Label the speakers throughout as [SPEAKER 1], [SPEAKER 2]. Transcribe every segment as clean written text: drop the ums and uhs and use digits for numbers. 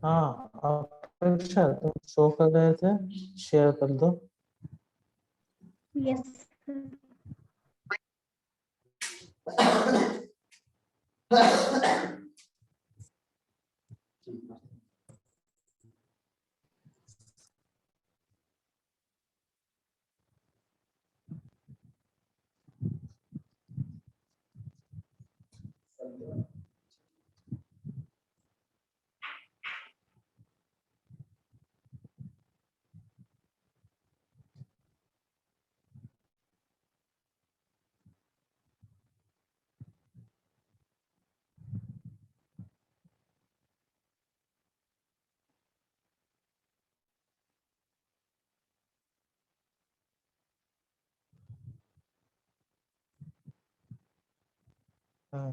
[SPEAKER 1] हाँ अपेक्षा तुम शो कर रहे थे, शेयर कर दो।
[SPEAKER 2] यस
[SPEAKER 1] हाँ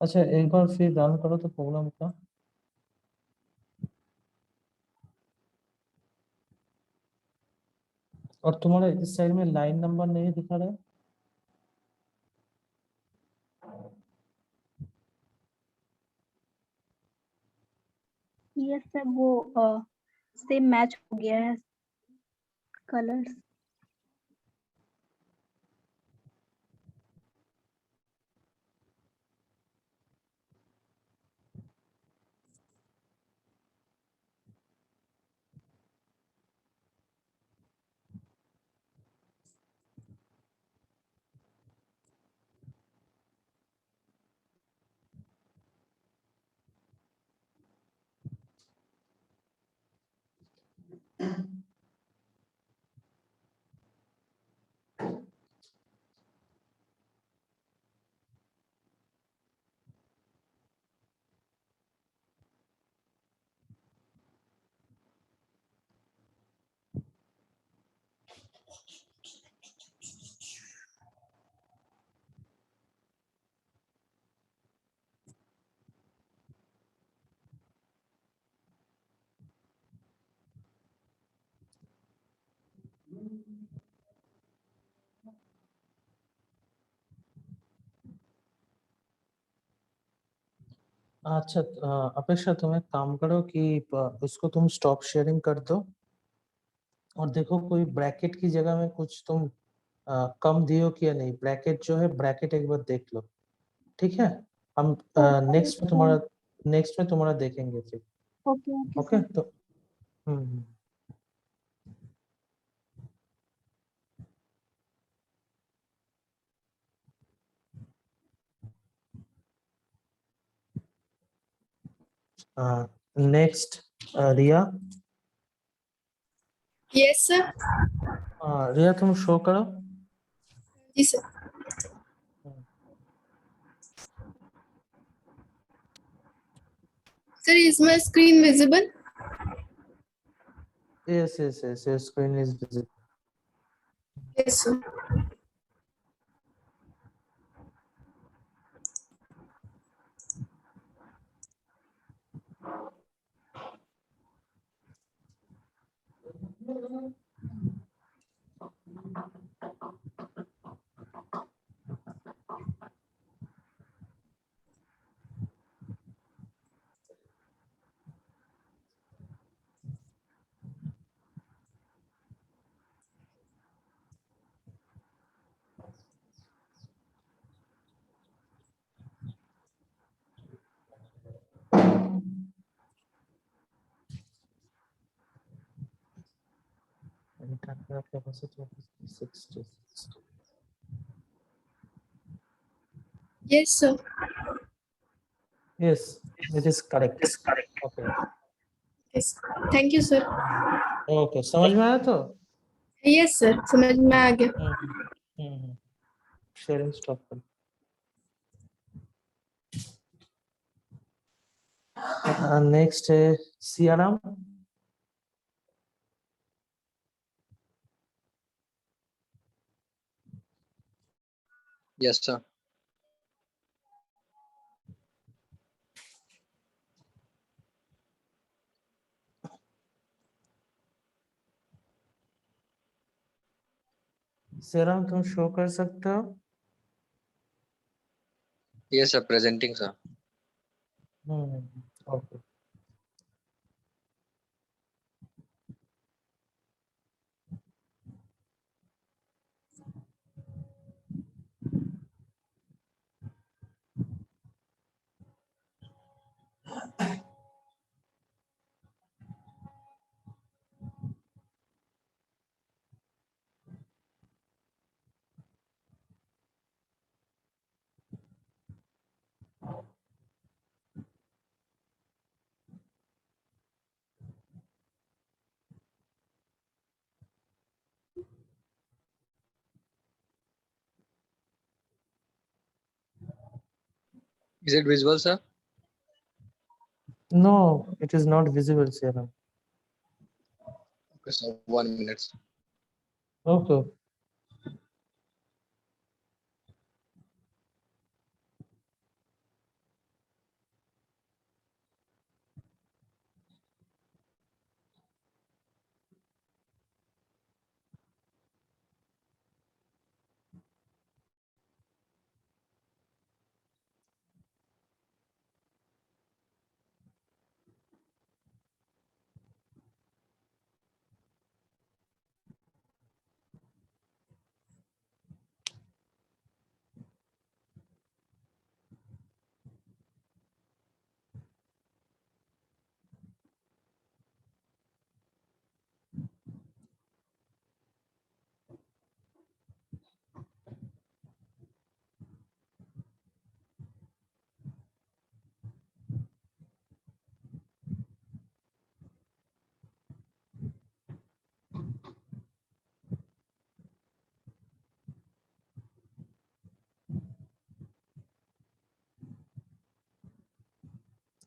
[SPEAKER 1] अच्छा, एक बार फिर रन करो तो प्रॉब्लम का। और तुम्हारे इस साइड में लाइन नंबर नहीं दिखा रहा है?
[SPEAKER 2] यस सर वो सेम मैच हो गया है कलर्स।
[SPEAKER 1] अच्छा अपेक्षा तुम एक काम करो कि उसको तुम स्टॉप शेयरिंग कर दो, और देखो कोई ब्रैकेट की जगह में कुछ तुम कम दियो कि या नहीं। ब्रैकेट जो है, ब्रैकेट एक बार देख लो, ठीक है? हम नेक्स्ट में तुम्हारा देखेंगे फिर।
[SPEAKER 2] Okay okay
[SPEAKER 1] okay
[SPEAKER 2] sir.
[SPEAKER 1] तो hmm next Riya.
[SPEAKER 3] Yes sir.
[SPEAKER 1] Riya तुम शो करो।
[SPEAKER 3] जी sir. Sir, is my screen visible?
[SPEAKER 1] Yes, your screen is visible.
[SPEAKER 3] Yes, sir.
[SPEAKER 1] Camera capacity of 60.
[SPEAKER 3] Yes, sir.
[SPEAKER 1] Yes, it is correct. Okay.
[SPEAKER 3] Yes. Thank you, sir.
[SPEAKER 1] Okay, समझ में आया तो?
[SPEAKER 3] Yes, sir. समझ में आ गया.
[SPEAKER 1] Sharing stop कर. Next है Siaram.
[SPEAKER 4] Yes, sir.
[SPEAKER 1] Siaram तुम शो कर सकते हो?
[SPEAKER 4] Yes, sir. Presenting, sir.
[SPEAKER 1] Okay.
[SPEAKER 4] Is it visible, sir?
[SPEAKER 1] No, it is not visible, Siaram.
[SPEAKER 4] Okay, sir. 1 minute. Sir.
[SPEAKER 1] Okay.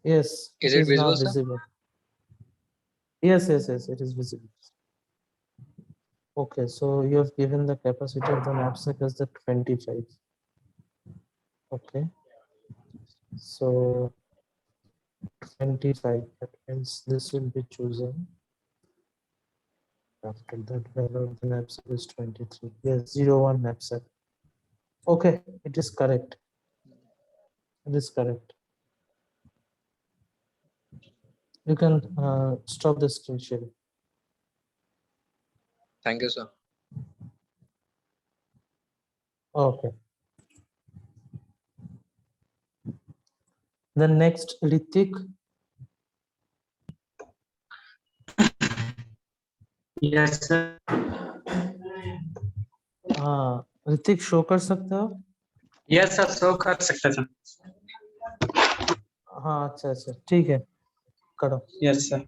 [SPEAKER 1] Yes,
[SPEAKER 4] Is
[SPEAKER 1] it
[SPEAKER 4] it
[SPEAKER 1] is
[SPEAKER 4] visible,
[SPEAKER 1] not
[SPEAKER 4] sir?
[SPEAKER 1] visible. Yes, it is visible. Okay, so you have given the capacity of the knapsack as the 25. Okay, so 25, that means this will be chosen. After that, value of the knapsack is 23. Yes, 01 knapsack. Okay, it is correct. It is correct. You can stop the screen sharing.
[SPEAKER 4] Thank you, sir.
[SPEAKER 1] Okay. Then next, Ritik.
[SPEAKER 5] Yes, sir.
[SPEAKER 1] हाँ, Hrithik show कर सकते हो?
[SPEAKER 5] Yes, sir. Show कर सकते हैं.
[SPEAKER 1] हाँ, अच्छा, ठीक है, करो.
[SPEAKER 5] Yes, sir.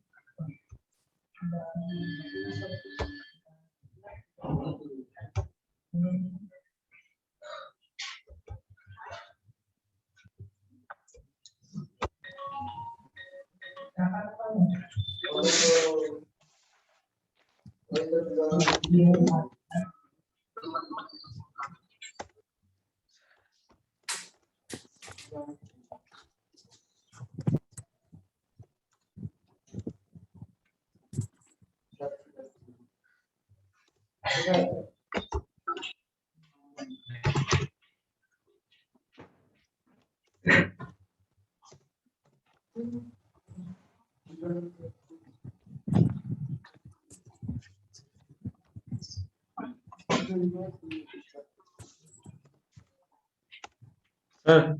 [SPEAKER 5] Sir.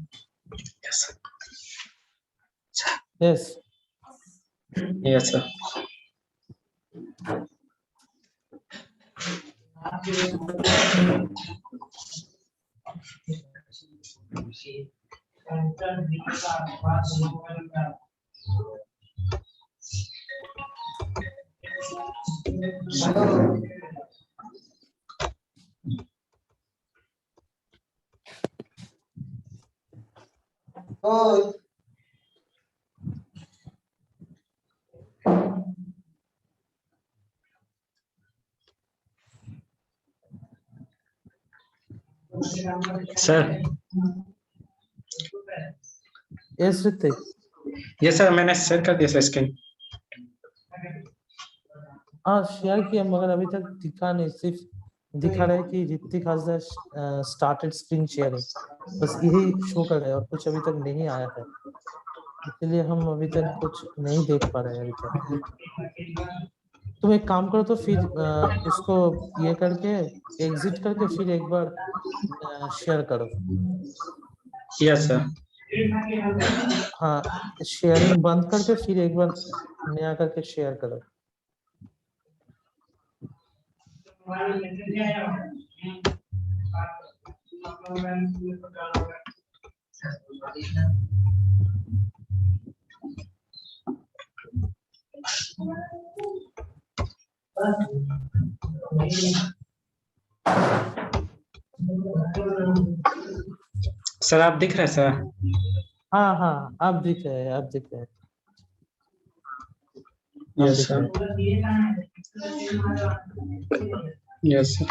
[SPEAKER 5] Yes.
[SPEAKER 1] Yes.
[SPEAKER 5] Yes, sir. Sir
[SPEAKER 1] yes Hrithik,
[SPEAKER 5] yes sir, मैंने शेयर कर दिया सर स्क्रीन।
[SPEAKER 1] हाँ शेयर किया मगर अभी तक दिखा नहीं, सिर्फ दिखा रहा है कि Hrithik has started screen sharing, बस यही शो कर रहा है और कुछ अभी तक नहीं आया है, इसलिए हम अभी तक कुछ नहीं देख पा रहे हैं अभी तक। तुम एक काम करो तो फिर इसको ये करके एग्जिट करके फिर एक बार शेयर करो।
[SPEAKER 5] Yes sir.
[SPEAKER 1] हाँ शेयरिंग बंद करके फिर एक बार नया करके शेयर करो।
[SPEAKER 5] सर आप दिख रहे हैं सर?
[SPEAKER 1] हाँ हाँ अब दिख रहे हैं, अब दिख रहे हैं, अब
[SPEAKER 5] यस
[SPEAKER 1] दिख रहे
[SPEAKER 5] सर।
[SPEAKER 1] हैं।
[SPEAKER 5] Yes sir.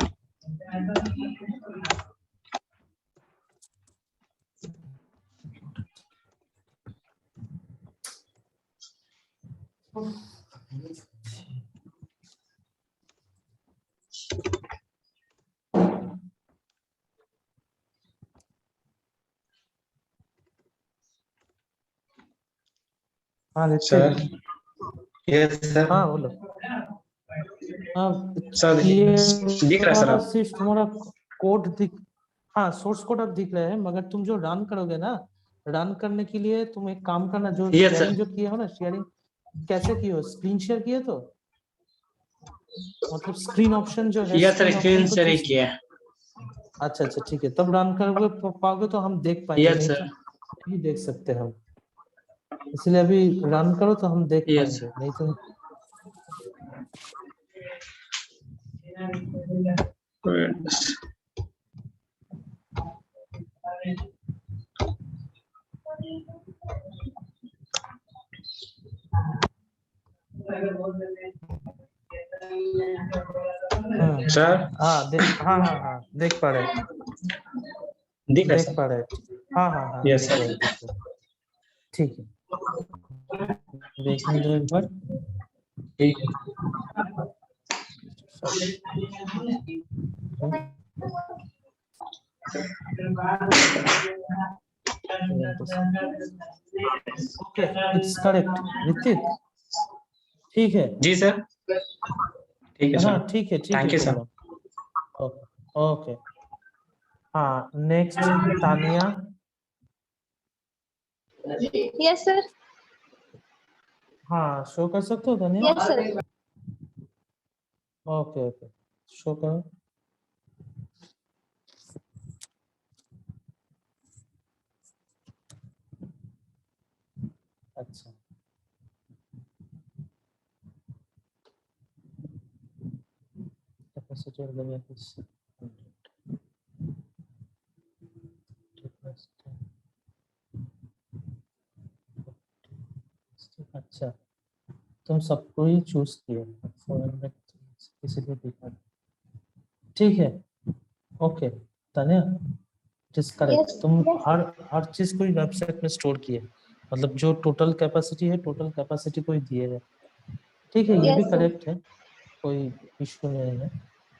[SPEAKER 1] हाँ
[SPEAKER 5] सर
[SPEAKER 1] ऋतिक,
[SPEAKER 5] यस सर।
[SPEAKER 1] हाँ बोलो।
[SPEAKER 5] सर
[SPEAKER 1] ये
[SPEAKER 5] दिख रहा है सर
[SPEAKER 1] वाला
[SPEAKER 5] आप?
[SPEAKER 1] सिर्फ तुम्हारा कोड दिख, हाँ सोर्स कोड अब दिख रहा है, मगर तुम जो रन करोगे ना, रन करने के लिए तुम एक काम करना, जो
[SPEAKER 5] Yes,
[SPEAKER 1] शेयरिंग
[SPEAKER 5] sir.
[SPEAKER 1] जो किए हो ना, शेयरिंग कैसे किए हो, स्क्रीन शेयर किए तो मतलब स्क्रीन ऑप्शन जो है,
[SPEAKER 5] yes sir,
[SPEAKER 1] screen
[SPEAKER 5] screen
[SPEAKER 1] option को
[SPEAKER 5] शेयर ही
[SPEAKER 1] चूज।
[SPEAKER 5] किया है।
[SPEAKER 1] अच्छा अच्छा ठीक है, तब रन करोगे पाओगे तो हम देख पाएंगे,
[SPEAKER 5] यस
[SPEAKER 1] नहीं तो
[SPEAKER 5] सर।
[SPEAKER 1] नहीं देख सकते हम, इसलिए अभी रन करो तो हम देख
[SPEAKER 5] यस।
[SPEAKER 1] पाएंगे, नहीं तो
[SPEAKER 5] सर
[SPEAKER 1] हाँ हाँ हाँ हाँ देख पा रहे हैं,
[SPEAKER 5] दिख रहा है
[SPEAKER 1] देख
[SPEAKER 5] सर?
[SPEAKER 1] पा रहे हैं, हाँ हाँ हाँ
[SPEAKER 5] यस
[SPEAKER 1] दिख
[SPEAKER 5] सर।
[SPEAKER 1] रहे हैं, दिख रहे हैं। ठीक है, देखने दो एक बार।
[SPEAKER 5] ठीक है।
[SPEAKER 1] ओके इट्स करेक्ट ऋतिक, ठीक है
[SPEAKER 5] जी सर। ठीक है
[SPEAKER 1] हाँ
[SPEAKER 5] सर।
[SPEAKER 1] ठीक है
[SPEAKER 5] thank you sir.
[SPEAKER 1] Kumaran, okay okay. हाँ नेक्स्ट तानिया,
[SPEAKER 3] यस सर।
[SPEAKER 1] हाँ शो कर सकते हो Tania?
[SPEAKER 3] Yes sir.
[SPEAKER 1] Okay okay show करो। अच्छा कैपेसिटी ऑफ द वेहिकल्स, अच्छा तुम सबको ही चूज किए, 400 इसलिए दिखा, ठीक है okay Tania, it is correct,
[SPEAKER 3] yes
[SPEAKER 1] तुम
[SPEAKER 3] यस
[SPEAKER 1] हर चीज को वेबसाइट में स्टोर किए, मतलब जो टोटल कैपेसिटी है, टोटल कैपेसिटी को ही दिए है, ठीक है ये भी
[SPEAKER 3] यस सर।
[SPEAKER 1] करेक्ट है, कोई इशू नहीं है।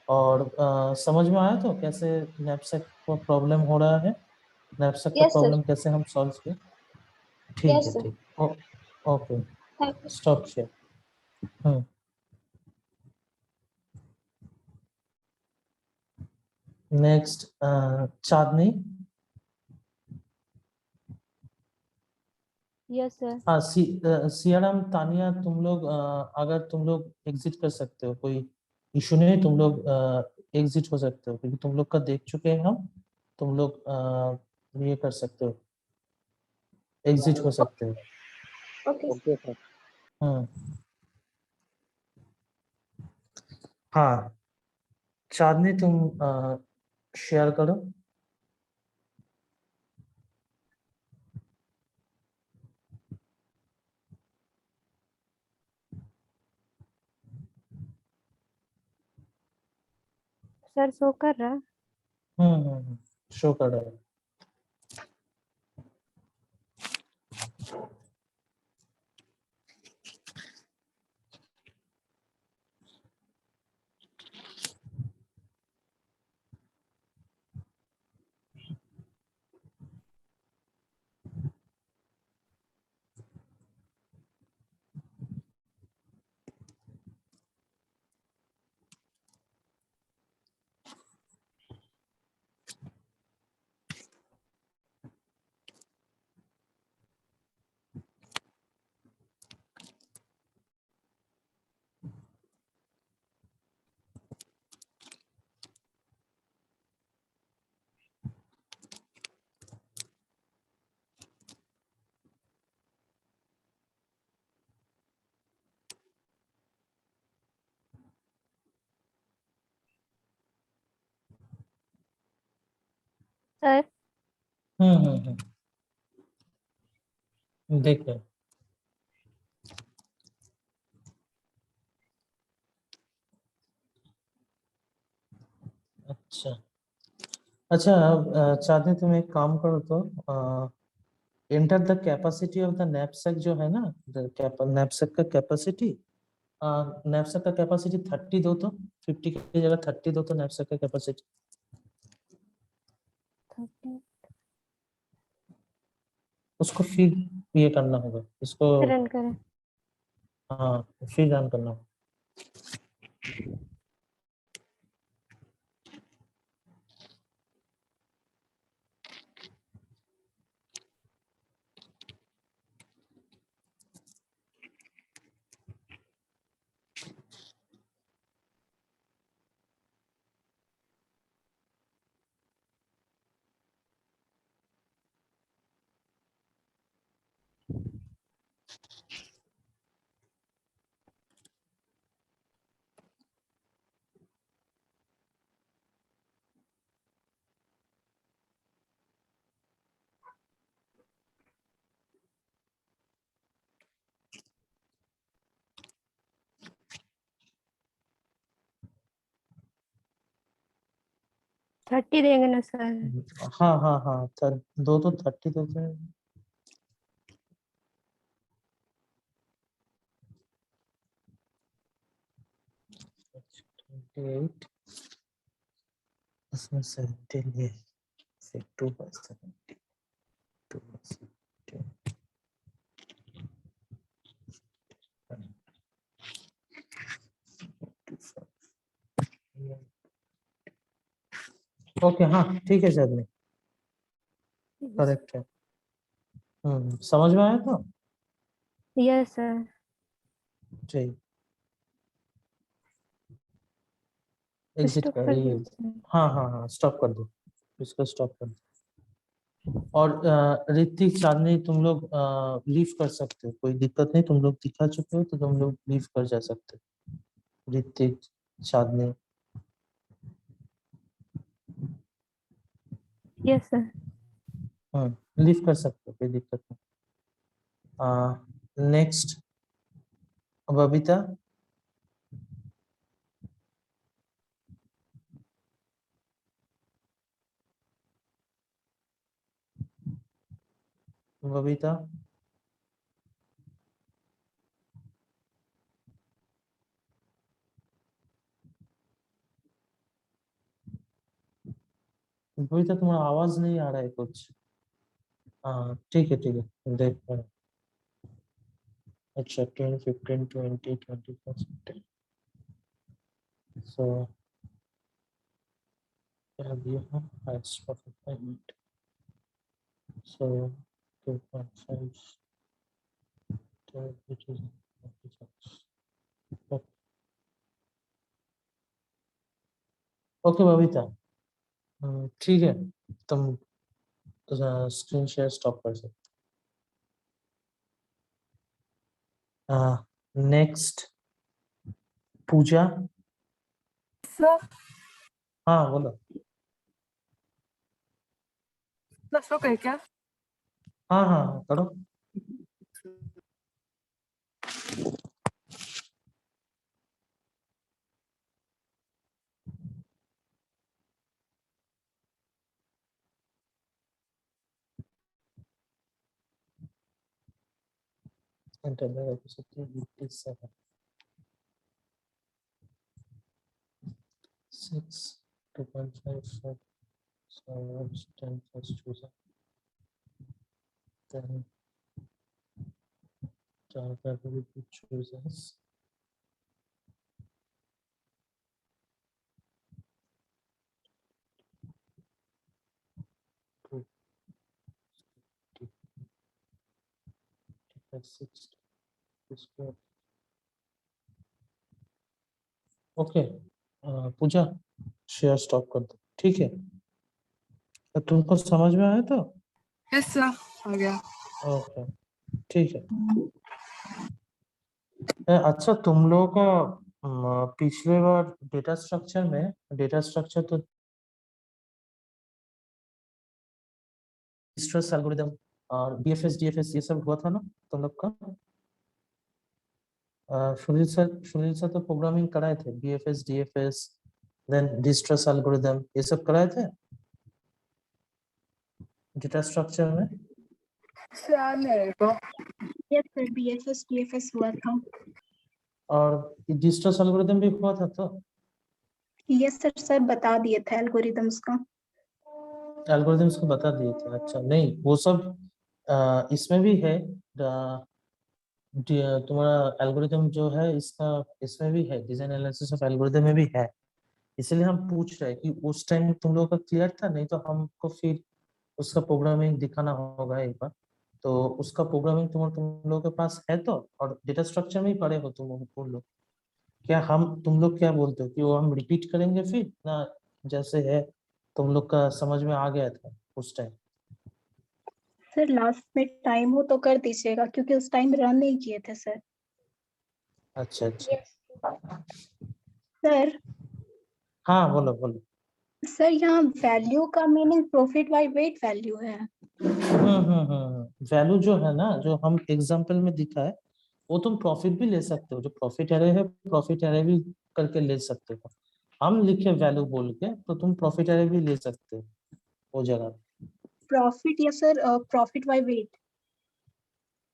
[SPEAKER 1] और समझ में आया तो कैसे नैपसैक को प्रॉब्लम हो रहा है, नैपसैक का
[SPEAKER 3] यस सर।
[SPEAKER 1] प्रॉब्लम कैसे हम सॉल्व किए, ठीक है
[SPEAKER 3] यस सर।
[SPEAKER 1] ठीक okay
[SPEAKER 3] thank you.
[SPEAKER 1] Stop share. Next Chandni,
[SPEAKER 2] yes sir.
[SPEAKER 1] हाँ सियाराम तानिया, तुम लोग अगर तुम लोग एग्जिट कर सकते हो, कोई इशू नहीं, तुम लोग एग्जिट हो सकते हो, क्योंकि तुम लोग का देख चुके हैं हम। तुम लोग ये कर सकते हो, एग्जिट हो सकते हो।
[SPEAKER 3] Okay
[SPEAKER 4] Okay, sir.
[SPEAKER 1] हम्म। हाँ, चांदनी तुम शेयर करो।
[SPEAKER 6] सर शो कर रहा है?
[SPEAKER 1] शो कर रहा है।
[SPEAKER 6] सर
[SPEAKER 1] देखो, अच्छा अच्छा। चांदनी तुम एक काम करो तो, enter the capacity of the knapsack जो है ना, नैपसैक का कैपेसिटी, नैपसैक का कैपेसिटी 30 दो तो, 50 की जगह 30 दो तो नैपसैक का कैपेसिटी।
[SPEAKER 6] 30
[SPEAKER 1] उसको फिर ये करना होगा इसको।
[SPEAKER 6] रन करें।
[SPEAKER 1] हाँ, फिर रन करना होगा।
[SPEAKER 6] थर्टी देंगे ना सर?
[SPEAKER 1] हाँ हाँ हाँ, दो तो 30 देते हैं। एट, उसमें 17 ये, फिर 2/70, 2/70। ओके, हाँ ठीक है चांदनी, करेक्ट है। समझ में आया था?
[SPEAKER 6] Yes sir.
[SPEAKER 1] ठीक, एग्जिट
[SPEAKER 6] स्टॉप
[SPEAKER 1] कर
[SPEAKER 6] कर
[SPEAKER 1] रही है।
[SPEAKER 6] दीजिए।
[SPEAKER 1] हाँ हाँ हाँ, स्टॉप कर दो, इसको स्टॉप कर दो। और ऋतिक, चांदनी, तुम लोग लीव कर सकते हो, कोई दिक्कत नहीं। तुम लोग दिखा चुके हो तो तुम लोग लीव कर जा सकते हो। Hrithik, Chandni.
[SPEAKER 6] Yes sir.
[SPEAKER 1] Leave कर सकते हो, कोई दिक्कत नहीं। नेक्स्ट, बबीता। बबीता, बबीता तुम्हारा आवाज नहीं आ रहा है कुछ। हाँ ठीक है ठीक है, देखते हैं। अच्छा, 10, 15, 20, 20%। सो क्या दिया है? Highest profit payment, so 2.5, which is 26. Okay Babita, ठीक है, तुम स्क्रीन शेयर स्टॉप कर सकते। नेक्स्ट पूजा।
[SPEAKER 3] सर
[SPEAKER 1] हाँ बोलो।
[SPEAKER 3] दस लोग है क्या?
[SPEAKER 1] हाँ हाँ हाँ, करो। Enter the episode 87. 6, 2.5, 10 plus chooser. Then will be choosers. Two, 6 square. Okay Puja, share stop कर दो, ठीक है। तो तुमको समझ में आया तो?
[SPEAKER 3] यस सर, आ गया।
[SPEAKER 1] ओके ठीक है। अच्छा तुम लोगों का पिछले बार डेटा स्ट्रक्चर तो स्ट्रेस एल्गोरिदम और बीएफएस ये सब हुआ था ना तुम लोग का? सुनील सर तो प्रोग्रामिंग कराए थे, BFS DFS then Dijkstra algorithm ये सब कराए थे डेटा स्ट्रक्चर में।
[SPEAKER 3] सर मेरे को
[SPEAKER 2] यस सर, बीएफएस डीएफएस हुआ था।
[SPEAKER 1] और डिस्ट्रेस एल्गोरिदम भी हुआ था तो?
[SPEAKER 2] यस सर, सर बता दिए थे एल्गोरिदम्स का।
[SPEAKER 1] एल्गोरिदम्स को बता दिए थे, अच्छा नहीं वो सब इसमें भी है। तुम्हारा एल्गोरिदम जो है इसका इसमें भी है, डिजाइन एनालिसिस ऑफ एल्गोरिदम में भी है। इसलिए हम पूछ रहे हैं कि उस टाइम तुम लोगों का क्लियर था, नहीं तो हमको फिर उसका प्रोग्रामिंग दिखाना होगा एक बार। तो उसका प्रोग्रामिंग तुम लोगों के पास है तो, और डेटा स्ट्रक्चर में ही पढ़े हो तुम लोग। क्या हम तुम लोग क्या बोलते हो कि वो हम रिपीट करेंगे फिर ना, जैसे है तुम लोग का समझ में आ गया था उस टाइम?
[SPEAKER 2] सर लास्ट में टाइम हो तो कर दीजिएगा, क्योंकि उस टाइम रन नहीं किए थे सर।
[SPEAKER 1] अच्छा अच्छा।
[SPEAKER 2] सर
[SPEAKER 1] हाँ बोलो बोलो।
[SPEAKER 2] सर यहाँ वैल्यू का meaning profit by weight value है।
[SPEAKER 1] वैल्यू जो है ना, जो हम एग्जांपल में दिखा है, वो तुम प्रॉफिट भी ले सकते हो, जो प्रॉफिट एरे है प्रॉफिट एरे भी करके ले सकते हो। हम लिखे वैल्यू बोल के तो तुम प्रॉफिट एरे भी ले सकते हो वो जगह।
[SPEAKER 2] प्रॉफिट या सर प्रॉफिट बाय वेट?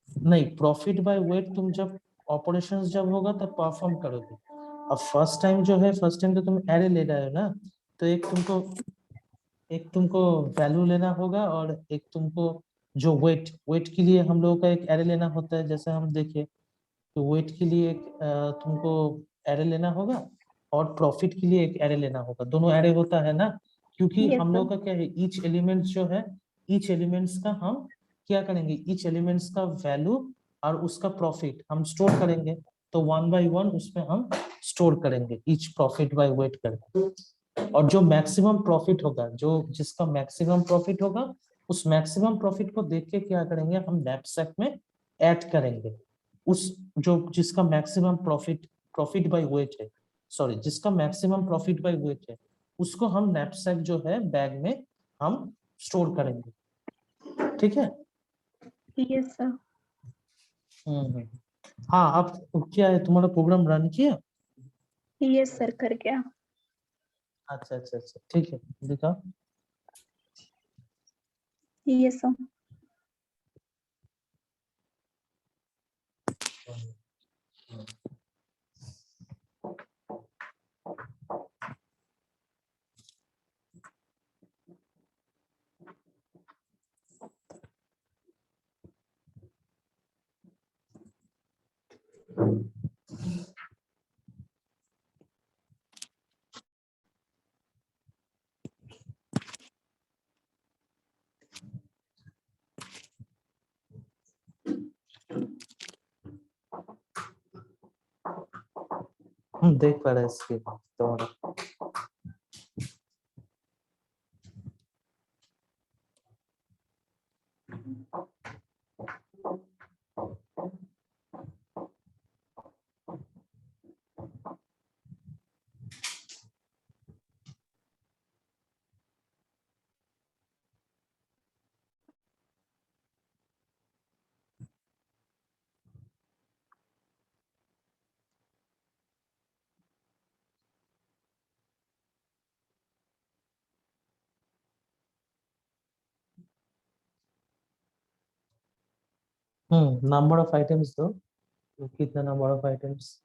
[SPEAKER 1] नहीं, प्रॉफिट बाय वेट तुम जब ऑपरेशंस जब होगा तब परफॉर्म करोगे। अब फर्स्ट टाइम तो तुम एरे ले रहे हो ना, तो एक तुमको वैल्यू लेना होगा, और एक तुमको जो वेट के लिए हम लोगों का एक एरे लेना होता है। जैसे हम देखें तो वेट के लिए एक तुमको एरे लेना होगा, और प्रॉफिट के लिए एक एरे लेना होगा। दोनों एरे होता है ना, क्योंकि
[SPEAKER 2] Yes,
[SPEAKER 1] हम
[SPEAKER 2] sir.
[SPEAKER 1] लोगों का क्या है, ईच एलिमेंट्स जो है, ईच एलिमेंट्स का हम क्या करेंगे, ईच एलिमेंट्स का वैल्यू और उसका प्रॉफिट हम स्टोर करेंगे। तो 1 by 1 उसमें हम स्टोर करेंगे ईच प्रॉफिट बाय वेट करके। और जो मैक्सिमम प्रॉफिट होगा, जो जिसका मैक्सिमम प्रॉफिट होगा, उस मैक्सिमम प्रॉफिट को देख के क्या करेंगे, हम नैपसैक में ऐड करेंगे। उस जो जिसका मैक्सिमम प्रॉफिट बाय वेट है, सॉरी जिसका मैक्सिमम प्रॉफिट बाय वेट है, उसको हम नैपसैक जो है बैग में हम स्टोर करेंगे। ठीक है?
[SPEAKER 2] Yes, sir.
[SPEAKER 1] हम्म। हाँ, अब क्या है, तुम्हारा प्रोग्राम रन किया?
[SPEAKER 2] Yes, sir, कर गया।
[SPEAKER 1] अच्छा अच्छा अच्छा, ठीक है, दिखाओ।
[SPEAKER 2] Yes, sir.
[SPEAKER 1] देख पा रहे हैं इसके तुम्हारा। नंबर ऑफ आइटम्स दो, तो कितना नंबर ऑफ आइटम्स?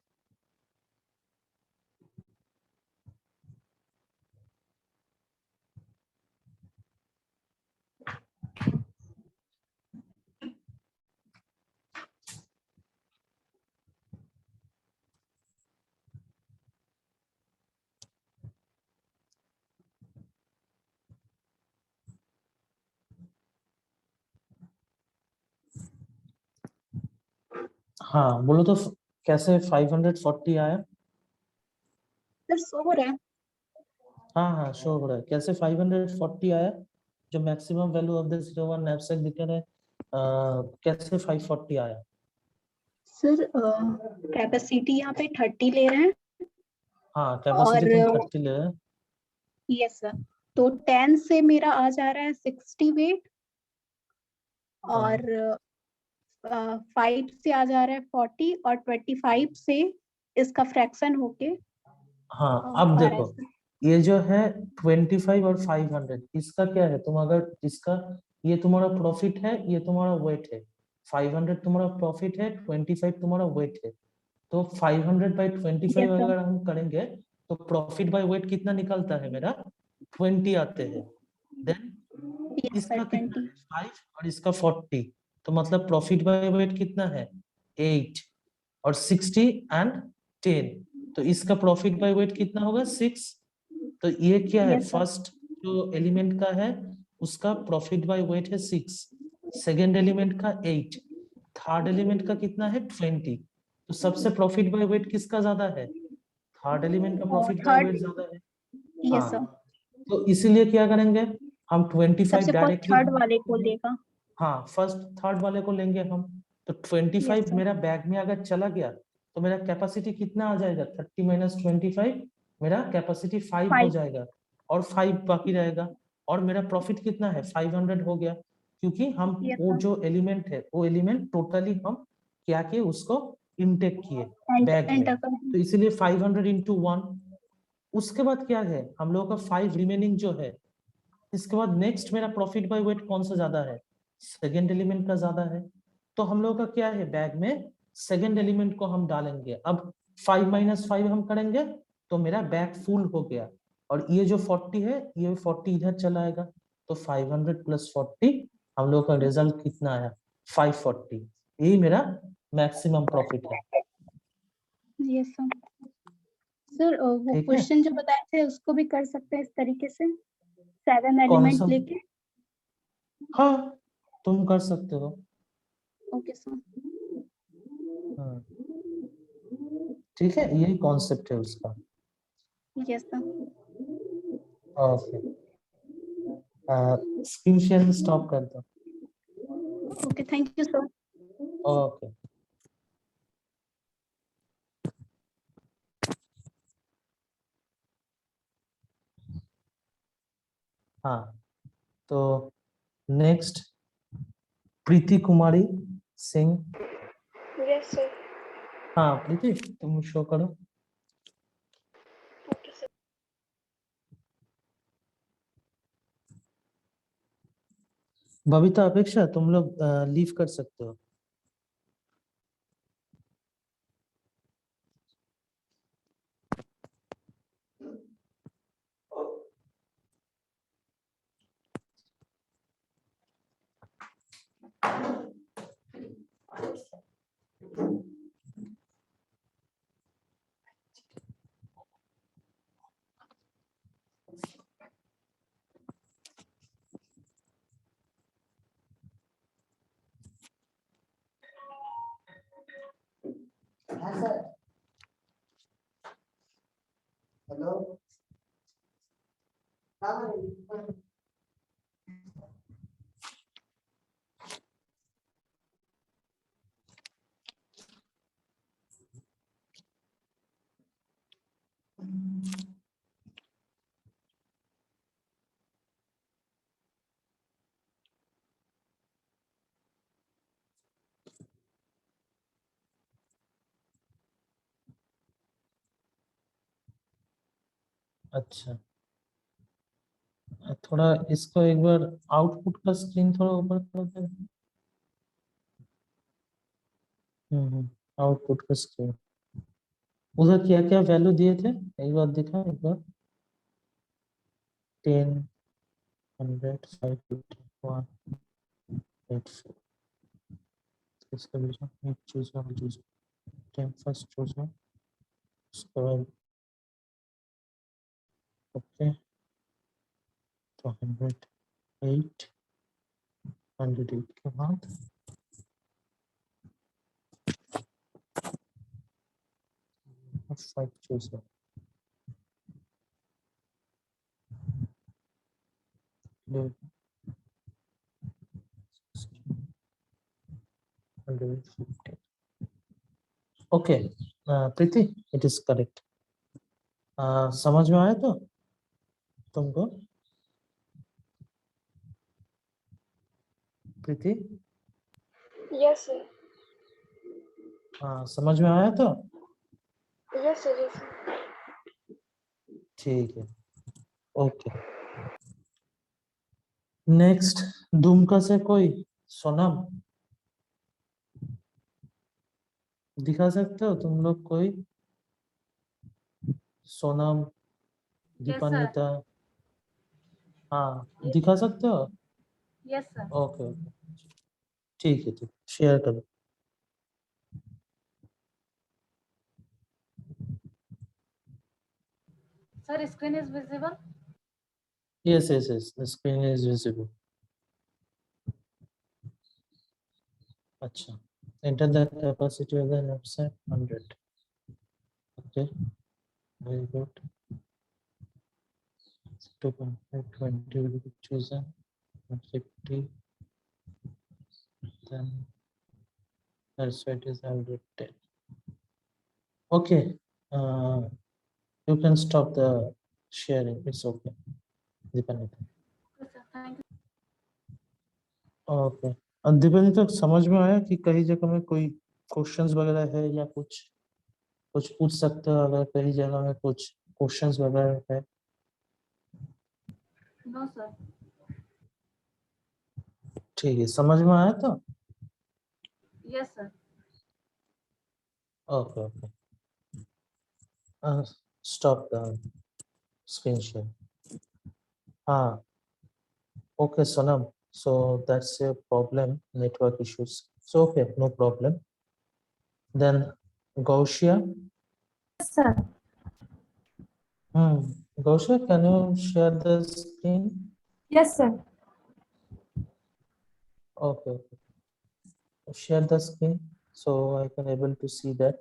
[SPEAKER 1] हाँ बोलो तो, कैसे 540 आया?
[SPEAKER 2] सर सो हो रहा है।
[SPEAKER 1] हाँ हाँ शो हो रहा है, कैसे 540 आया? जो maximum value of the 01 knapsack दिख रहा है, कैसे 540 आया?
[SPEAKER 2] सर कैपेसिटी यहाँ पे 30 ले रहे हैं
[SPEAKER 1] हाँ
[SPEAKER 2] और
[SPEAKER 1] कैपेसिटी तुम 30 ले रहे हैं।
[SPEAKER 2] यस सर, तो 10 से मेरा आ जा रहा है 60 वेट
[SPEAKER 1] हाँ
[SPEAKER 2] और 5 से आ जा रहा है 40 और 25 से इसका फ्रैक्शन होके
[SPEAKER 1] हाँ अब
[SPEAKER 2] आ रहा है
[SPEAKER 1] देखो,
[SPEAKER 2] सर।
[SPEAKER 1] ये जो है 25 और 500, इसका क्या है? तुम अगर इसका, ये तुम्हारा प्रॉफिट है, ये तुम्हारा वेट है। 500 तुम्हारा प्रॉफिट है, 25 तुम्हारा वेट है। तो 500 बाई 25
[SPEAKER 2] यस सर,
[SPEAKER 1] अगर हम करेंगे तो प्रॉफिट बाय वेट कितना निकलता है मेरा? 20 आते हैं। देन
[SPEAKER 2] यस सर
[SPEAKER 1] इसका कितना
[SPEAKER 2] 20।
[SPEAKER 1] है? 5 और इसका 40, तो मतलब प्रॉफिट बाय वेट कितना है? 8 और 60 एंड 10, तो इसका प्रॉफिट बाय वेट कितना होगा? 6। तो ये क्या है?
[SPEAKER 2] यस सर,
[SPEAKER 1] फर्स्ट जो एलिमेंट का है उसका प्रॉफिट बाय वेट है 6, सेकेंड एलिमेंट का 8, थर्ड एलिमेंट का कितना है? 20। तो सबसे प्रॉफिट बाय वेट किसका ज्यादा है? थर्ड एलिमेंट का
[SPEAKER 2] और
[SPEAKER 1] प्रॉफिट बाय
[SPEAKER 2] थर्ड,
[SPEAKER 1] वेट ज्यादा है।
[SPEAKER 2] यस सर,
[SPEAKER 1] हाँ तो इसीलिए क्या करेंगे, हम 25
[SPEAKER 2] सबसे फर्स्ट
[SPEAKER 1] डायरेक्टली,
[SPEAKER 2] थर्ड वाले को लेगा।
[SPEAKER 1] हाँ फर्स्ट थर्ड वाले को लेंगे हम। तो 25
[SPEAKER 2] यस सर,
[SPEAKER 1] मेरा बैग में अगर चला गया तो मेरा कैपेसिटी कितना आ जाएगा? 30 माइनस 25, मेरा कैपेसिटी 5 हो
[SPEAKER 2] 5।
[SPEAKER 1] जाएगा और 5 बाकी रहेगा। और मेरा प्रॉफिट कितना है? 500 हो गया, क्योंकि हम
[SPEAKER 2] यस
[SPEAKER 1] वो
[SPEAKER 2] सर,
[SPEAKER 1] जो एलिमेंट है वो एलिमेंट टोटली हम क्या किए, उसको इनटेक किए बैग में।
[SPEAKER 2] एंटर कर।
[SPEAKER 1] तो इसीलिए 500 इंटू 1। उसके बाद क्या है, हम लोगों का 5 रिमेनिंग जो है, इसके बाद नेक्स्ट मेरा प्रॉफिट बाय वेट कौन सा ज्यादा है? सेकेंड एलिमेंट का ज्यादा है। तो हम लोगों का क्या है, बैग में सेकेंड एलिमेंट को हम डालेंगे। अब 5 माइनस 5 हम करेंगे तो मेरा बैग फुल हो गया, और ये जो 40 है, ये 40 इधर चला आएगा। तो 500 प्लस 40, हम लोग का रिजल्ट कितना आया? 540। यही मेरा मैक्सिमम प्रॉफिट है।
[SPEAKER 2] Yes sir. सर वो
[SPEAKER 1] ठीक है,
[SPEAKER 2] क्वेश्चन जो बताए थे उसको भी कर सकते हैं इस तरीके से, 7
[SPEAKER 1] कौन सा?
[SPEAKER 2] एलिमेंट लेके।
[SPEAKER 1] हाँ तुम कर सकते हो।
[SPEAKER 2] Okay sir.
[SPEAKER 1] हाँ ठीक है, यही कॉन्सेप्ट है उसका।
[SPEAKER 2] Yes sir.
[SPEAKER 1] Okay, screen share stop कर दो।
[SPEAKER 2] Okay, thank you sir.
[SPEAKER 1] Okay हाँ, तो next Preeti Kumari Singh.
[SPEAKER 3] Yes sir.
[SPEAKER 1] हाँ प्रीति तुम शो करो।
[SPEAKER 3] Okay sir.
[SPEAKER 1] बबीता अपेक्षा तुम लोग लीव कर सकते हो। हेलो, अच्छा थोड़ा इसको एक बार आउटपुट का स्क्रीन थोड़ा ऊपर कर दो। आउटपुट का स्क्रीन। उधर क्या क्या वैल्यू दिए थे एक बार दिखा, एक बार। 10, 100, 550, 1, 84। इसका एक चूज हम चूज 10 फर्स्ट चूज है, उसके बाद ओके, तो 108, 108 के बाद फाइव चूज है। Okay Preeti, it is correct. समझ में आया तो तुमको प्रीति?
[SPEAKER 3] Yes sir.
[SPEAKER 1] हाँ समझ में आया तो
[SPEAKER 3] यस सर, यस सर।
[SPEAKER 1] ठीक है, ओके। नेक्स्ट दुमका से कोई सोनम दिखा सकते हो तुम लोग कोई? सोनम, दीपान्विता, हाँ दिखा सकते हो?
[SPEAKER 7] Yes sir.
[SPEAKER 1] ओके ओके, ठीक है, ठीक, शेयर करो।
[SPEAKER 7] Sir screen is visible.
[SPEAKER 1] Yes, yes, yes, the screen is visible. अच्छा, enter the capacity of the knapsack 100. Okay, very good. 2.520 will be chosen. 150. Then that's why it is 110. Okay, you can stop the sharing. It's okay. Deepanita.
[SPEAKER 7] Thank you.
[SPEAKER 1] Okay, Deepanwita समझ में आया कि कई जगह में कोई questions वगैरह है या कुछ कुछ पूछ सकते हो अगर कई जगह में कुछ क्वेश्चंस वगैरह है?
[SPEAKER 7] No sir.
[SPEAKER 1] ठीक है, समझ में आया तो
[SPEAKER 7] yes sir.
[SPEAKER 1] Okay okay, stop the screen share. हाँ okay Sonam, so that's a problem, network issues, so okay, no problem. Then Gausia,
[SPEAKER 6] sir.
[SPEAKER 1] Gausia, can you share the screen?
[SPEAKER 3] Yes sir.
[SPEAKER 1] Okay, okay, share the screen so I can able to see that.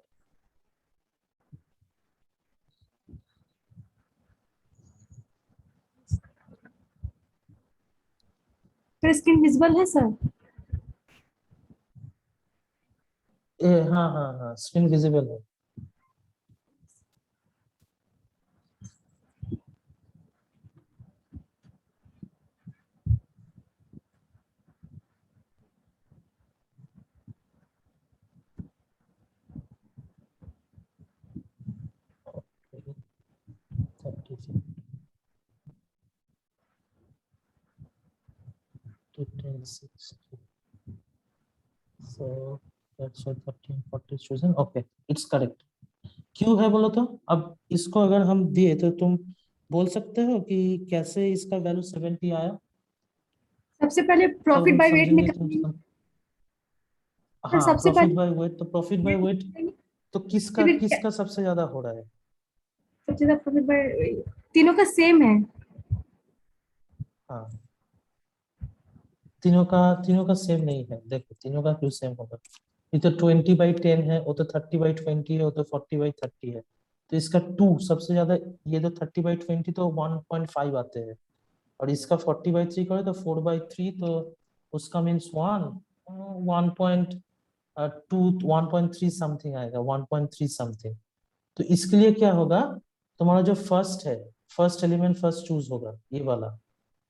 [SPEAKER 3] फिर screen visible है sir?
[SPEAKER 1] हाँ हाँ हाँ, screen visible है। Okay, 30, to 10, 60. So that's why 13, 40 chosen. Okay, it's correct. क्यों है बोलो तो? अब इसको अगर हम दिए तो तुम बोल सकते हो कि कैसे इसका वैल्यू 70 आया?
[SPEAKER 3] सबसे पहले
[SPEAKER 1] तब
[SPEAKER 3] प्रॉफिट
[SPEAKER 1] हम
[SPEAKER 3] बाय वेट
[SPEAKER 1] समझेंगे
[SPEAKER 3] निकालिए।
[SPEAKER 1] हाँ,
[SPEAKER 3] सबसे
[SPEAKER 1] प्रॉफिट
[SPEAKER 3] पहले
[SPEAKER 1] बाय वेट, तो प्रॉफिट बाय वेट तो किसका
[SPEAKER 3] फिर
[SPEAKER 1] किसका सबसे ज्यादा हो रहा है?
[SPEAKER 3] सबसे ज्यादा प्रॉफिट बाय तीनों का सेम है।
[SPEAKER 1] हाँ, तीनों का सेम नहीं है। देखो तीनों का क्यों सेम होगा? ये तो 20/10 है, वो तो 30/20 है, वो तो 40/30 है, तो इसका 2 सबसे ज्यादा। ये तो 30/20 तो 1.5 आते हैं, और इसका 40/3 करे तो 4/3, तो उसका मीन्स 1.3 समथिंग आएगा, 1.3 समथिंग। तो इसके लिए क्या होगा, तुम्हारा जो फर्स्ट है, फर्स्ट एलिमेंट फर्स्ट चूज होगा, ये वाला।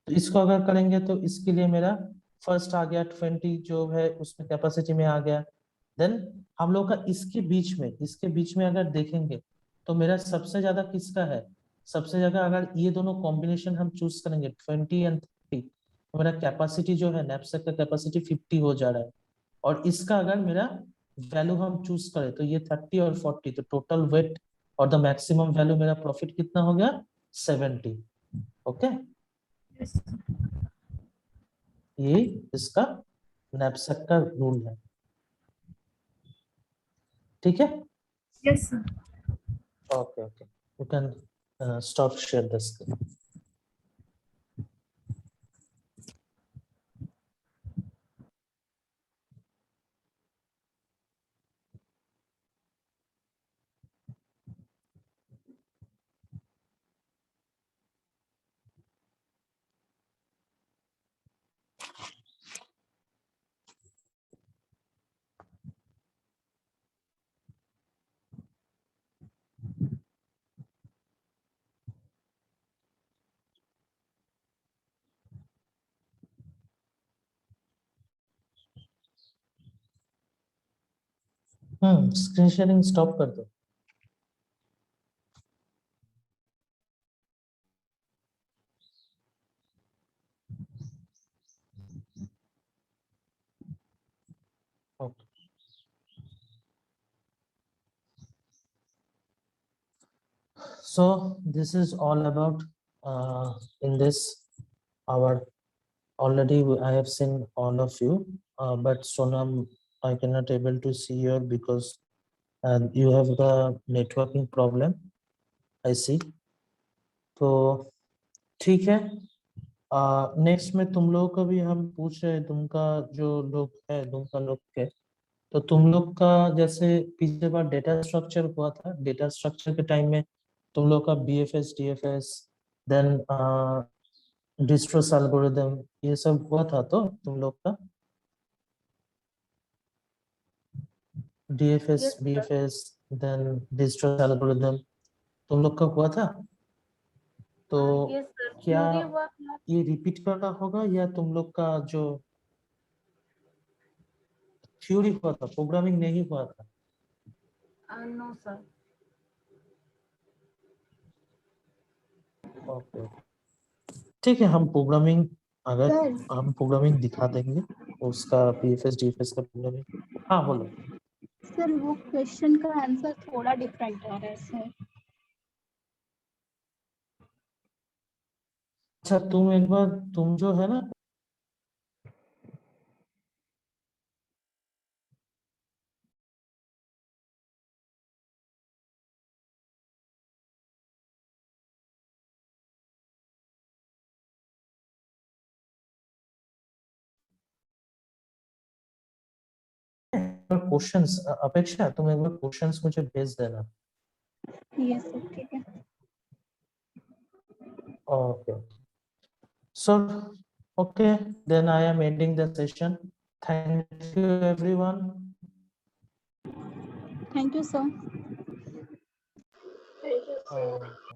[SPEAKER 1] तो इसको अगर करेंगे तो इसके लिए मेरा फर्स्ट आ गया 20, जो है उसमें कैपेसिटी में आ गया। देन हम लोग का इसके बीच में अगर देखेंगे तो मेरा सबसे ज्यादा किसका है? सबसे ज्यादा अगर ये दोनों कॉम्बिनेशन हम चूज करेंगे 20 एंड 30, तो मेरा कैपेसिटी जो है नैपसैक का कैपेसिटी 50 हो जा रहा है। और इसका अगर मेरा वैल्यू हम चूज करें तो ये 30 और 40, तो टोटल वेट और द मैक्सिमम वैल्यू मेरा प्रॉफिट कितना हो गया 70। Okay,
[SPEAKER 3] Yes, sir.
[SPEAKER 1] ये इसका नैपसैक का रूल है, ठीक है।
[SPEAKER 3] Yes, sir.
[SPEAKER 1] Okay okay, you can stop share the screen. Screen sharing stop कर दो। Okay, so this is all about in this our already I have seen all of you, but Sonam, I cannot able to see you because you have the networking problem, I see। तो ठीक है, next में तुम लोगों का भी हम पूछ रहे हैं, तुमका जो लोग है तुमका लोग के, तो तुम लोग का जैसे पिछले बार डेटा स्ट्रक्चर हुआ था, डेटा स्ट्रक्चर के टाइम में तुम लोग का BFS DFS then Dijkstra algorithm ये सब हुआ था, तो तुम लोग का DFS
[SPEAKER 7] Yes, sir.
[SPEAKER 1] BFS then Dijkstra algorithm तुम लोग का हुआ था, तो
[SPEAKER 7] Yes, sir.
[SPEAKER 1] क्या
[SPEAKER 7] Theory हुआ था।
[SPEAKER 1] ये रिपीट करना होगा या तुम लोग का जो थ्योरी हुआ था प्रोग्रामिंग नहीं हुआ था?
[SPEAKER 7] No, sir.
[SPEAKER 1] ओके, ठीक है, हम प्रोग्रामिंग अगर
[SPEAKER 3] Sir.
[SPEAKER 1] हम प्रोग्रामिंग दिखा देंगे उसका BFS DFS का प्रोग्रामिंग। हाँ बोलो।
[SPEAKER 2] सर वो क्वेश्चन का आंसर थोड़ा डिफरेंट आ रहा है सर।
[SPEAKER 1] अच्छा तुम एक बार तुम जो है ना क्वेश्चंस, अपेक्षा तुम एक बार क्वेश्चंस मुझे भेज देना।
[SPEAKER 2] यस सर ठीक है।
[SPEAKER 1] Okay, so okay, then I am ending the session. Thank you everyone.
[SPEAKER 2] Thank you sir.
[SPEAKER 3] Thank you, sir.